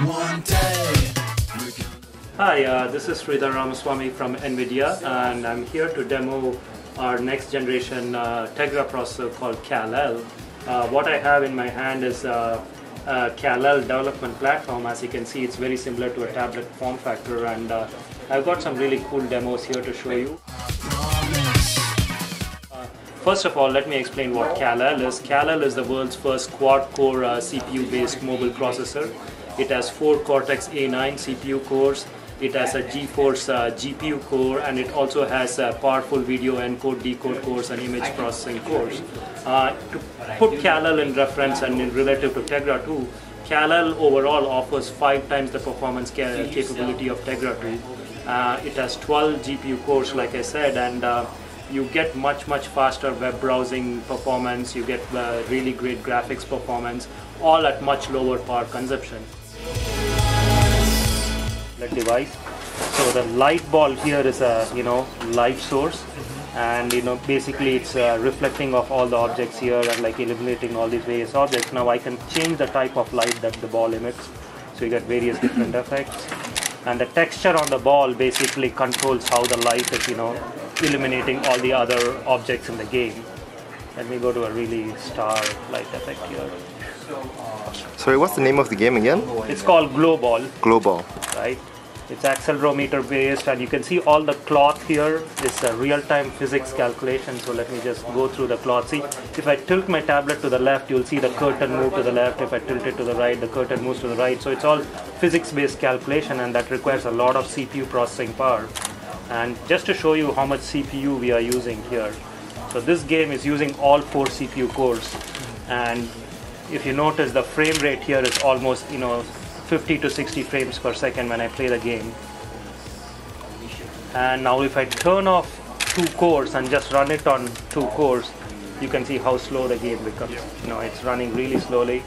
One day. Hi, this is Sridhar Ramaswamy from NVIDIA, and I'm here to demo our next generation Tegra processor called Kal El. What I have in my hand is a Kal El development platform. As you can see, it's very similar to a tablet form factor, and I've got some really cool demos here to show you. First of all, let me explain what Kal El is. Kal El is the world's first quad-core CPU-based mobile processor. It has 4 Cortex-A9 CPU cores. It has a GeForce GPU core, and it also has powerful video encode, decode cores and image processing cores. To put Kal El in reference and in relative to Tegra 2, Kal El overall offers 5 times the performance capability of Tegra 2. It has 12 GPU cores, like I said, and you get much faster web browsing performance. You get really great graphics performance, all at much lower power consumption. The device. So the light ball here is a light source, and basically it's reflecting off all the objects here and like illuminating all these various objects. Now I can change the type of light that the ball emits, so you get various different effects. And the texture on the ball basically controls how the light is illuminating all the other objects in the game. Let me go to a really star light effect here. Sorry, what's the name of the game again? It's called Glow Ball. Glow Ball. Right? It's accelerometer based, and you can see all the cloth here is a real-time physics calculation. So let me just go through the cloth. See, if I tilt my tablet to the left, you'll see the curtain move to the left. If I tilt it to the right, the curtain moves to the right. So it's all physics-based calculation, and that requires a lot of CPU processing power. And just to show you how much CPU we are using here. So this game is using all 4 CPU cores, and if you notice, the frame rate here is almost 50 to 60 frames per second when I play the game. And now if I turn off 2 cores and just run it on 2 cores, you can see how slow the game becomes. It's running really slowly.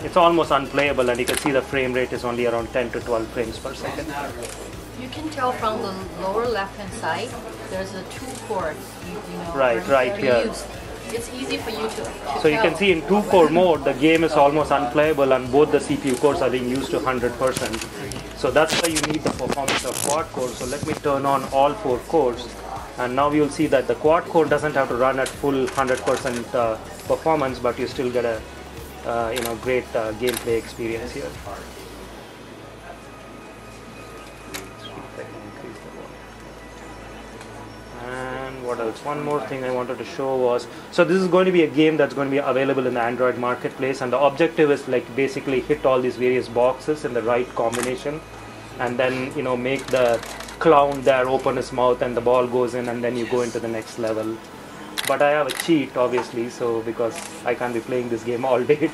It's almost unplayable, and you can see the frame rate is only around 10 to 12 frames per second. You can tell from the lower left-hand side, there's a 2 cord. Right here. It's easy for you to So you can see in 2-core mode, the game is almost unplayable, and both the CPU cores are being used to 100%. So that's why you need the performance of quad core. So let me turn on all 4 cores, and now you'll see that the quad core doesn't have to run at full 100% performance, but you still get a great gameplay experience here. What else? One more thing I wanted to show was, so this is going to be a game that's going to be available in the Android marketplace, and the objective is like basically hit all these various boxes in the right combination, and then make the clown there open his mouth and the ball goes in, and then you go into the next level. But I have a cheat, obviously, so because I can't be playing this game all day.